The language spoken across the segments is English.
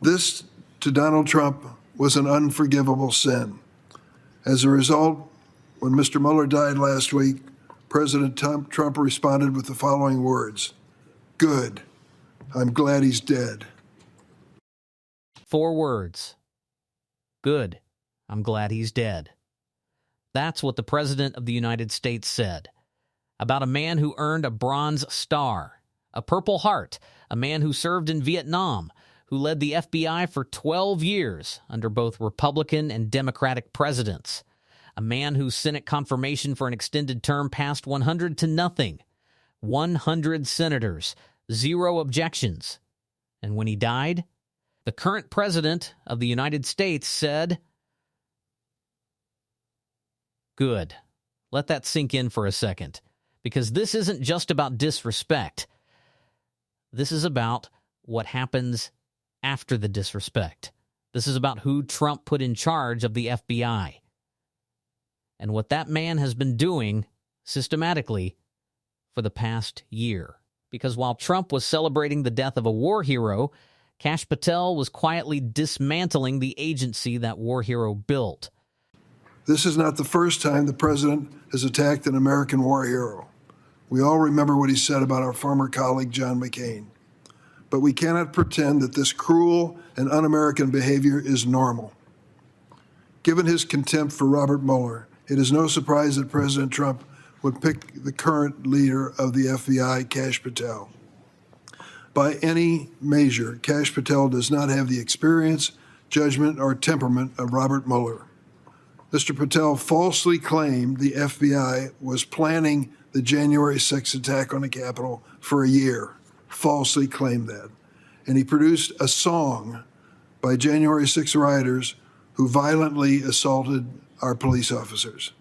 This, to Donald Trump, was an unforgivable sin. As a result, when Mr. Mueller died last week, President Trump responded with the following words: "Good. I'm glad he's dead." 4 words. Good. I'm glad he's dead. That's what the President of the United States said about a man who earned a Bronze Star, a Purple Heart, a man who served in Vietnam, who led the FBI for 12 years under both Republican and Democratic presidents, a man whose Senate confirmation for an extended term passed 100 to nothing, 100 senators, 0 objections. And when he died, the current President of the United States said, "Good." Let that sink in for a second, because this isn't just about disrespect. This is about what happens after the disrespect. This is about who Trump put in charge of the FBI and what that man has been doing systematically for the past year. Because while Trump was celebrating the death of a war hero, Kash Patel was quietly dismantling the agency that war hero built. This is not the first time the president has attacked an American war hero. We all remember what he said about our former colleague, John McCain. But we cannot pretend that this cruel and un-American behavior is normal. Given his contempt for Robert Mueller, it is no surprise that President Trump would pick the current leader of the FBI, Kash Patel. By any measure, Kash Patel does not have the experience, judgment, or temperament of Robert Mueller. Mr. Patel falsely claimed the FBI was planning the January 6th attack on the Capitol for a year. Falsely claimed that. And he produced a song by January 6 rioters who violently assaulted our police officers.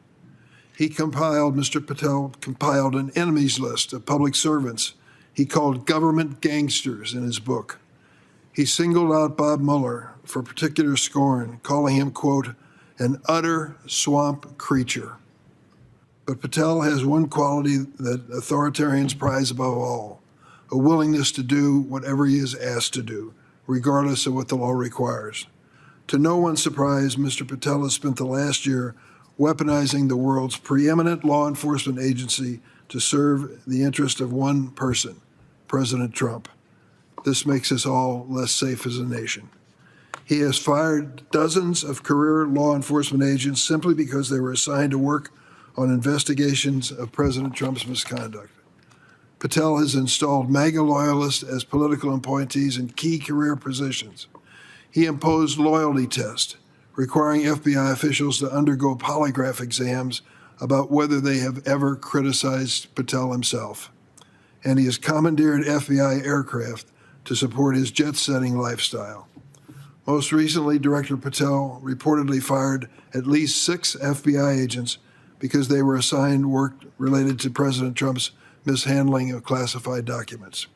Mr. Patel compiled an enemies list of public servants he called government gangsters in his book. He singled out Bob Mueller for particular scorn, calling him, quote, "an utter swamp creature." But Patel has one quality that authoritarians prize above all: a willingness to do whatever he is asked to do, regardless of what the law requires. To no one's surprise, Mr. Patel has spent the last year weaponizing the world's preeminent law enforcement agency to serve the interest of one person, President Trump. This makes us all less safe as a nation. He has fired dozens of career law enforcement agents simply because they were assigned to work on investigations of President Trump's misconduct. Patel has installed MAGA loyalists as political appointees in key career positions. He imposed loyalty tests, requiring FBI officials to undergo polygraph exams about whether they have ever criticized Patel himself. And he has commandeered FBI aircraft to support his jet-setting lifestyle. Most recently, Director Patel reportedly fired at least 6 FBI agents because they were assigned work related to President Trump's mishandling of classified documents.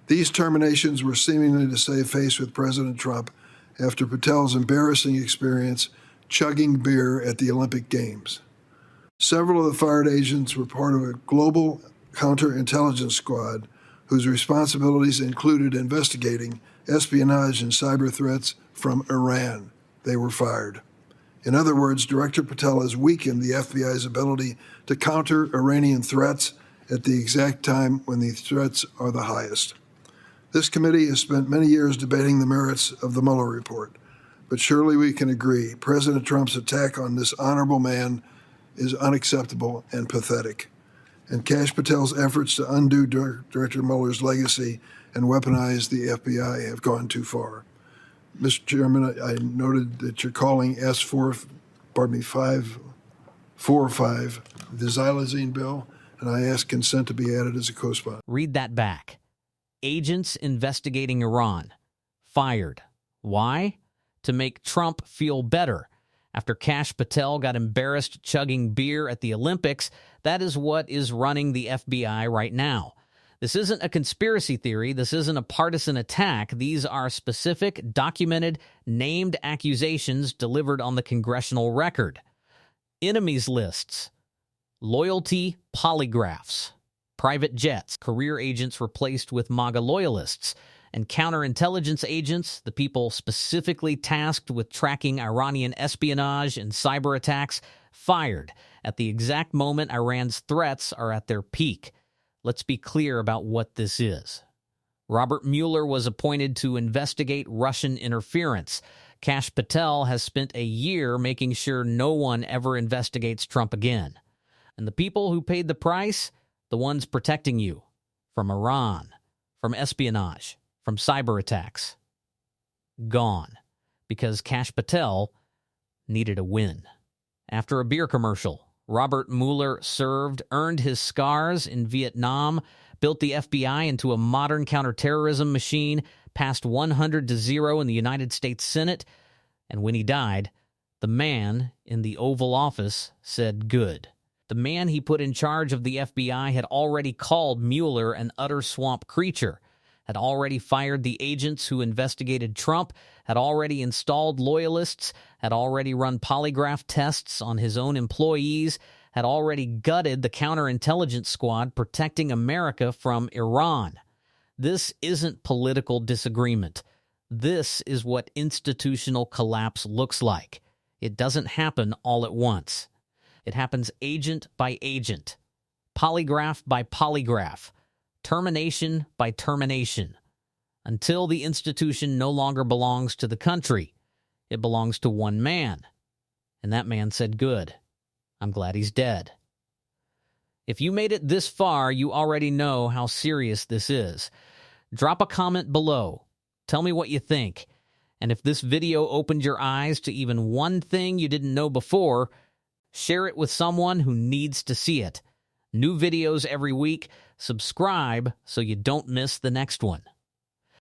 These terminations were seemingly to save face with President Trump after Patel's embarrassing experience chugging beer at the Olympic Games. Several of the fired agents were part of a global counterintelligence squad whose responsibilities included investigating espionage and cyber threats from Iran. They were fired. In other words, Director Patel has weakened the FBI's ability to counter Iranian threats at the exact time when the threats are the highest. This committee has spent many years debating the merits of the Mueller report, but surely we can agree President Trump's attack on this honorable man is unacceptable and pathetic. And Kash Patel's efforts to undo Director Mueller's legacy and weaponize the FBI have gone too far. Mr. Chairman, I noted that you're calling S545 the xylazine bill, and I ask consent to be added as a co-sponsor. Read that back. Agents investigating Iran fired. Why? To make Trump feel better. After Kash Patel got embarrassed chugging beer at the Olympics, that is what is running the FBI right now. This isn't a conspiracy theory. This isn't a partisan attack. These are specific, documented, named accusations delivered on the congressional record. Enemies lists, loyalty polygraphs, private jets, career agents replaced with MAGA loyalists, and counterintelligence agents, the people specifically tasked with tracking Iranian espionage and cyber attacks, fired at the exact moment Iran's threats are at their peak. Let's be clear about what this is. Robert Mueller was appointed to investigate Russian interference. Kash Patel has spent a year making sure no one ever investigates Trump again. And the people who paid the price? The ones protecting you from Iran, from espionage, from cyber attacks. Gone. Because Kash Patel needed a win. After a beer commercial, Robert Mueller served, earned his scars in Vietnam, built the FBI into a modern counterterrorism machine, passed 100-0 in the United States Senate, and when he died, the man in the Oval Office said good. The man he put in charge of the FBI had already called Mueller an utter swamp creature, had already fired the agents who investigated Trump, had already installed loyalists, had already run polygraph tests on his own employees, had already gutted the counterintelligence squad protecting America from Iran. This isn't political disagreement. This is what institutional collapse looks like. It doesn't happen all at once. It happens agent by agent, polygraph by polygraph, termination by termination, until the institution no longer belongs to the country. It belongs to one man. And that man said, good. I'm glad he's dead. If you made it this far, you already know how serious this is. Drop a comment below. Tell me what you think. And if this video opened your eyes to even one thing you didn't know before, share it with someone who needs to see it. New videos every week. Subscribe so you don't miss the next one.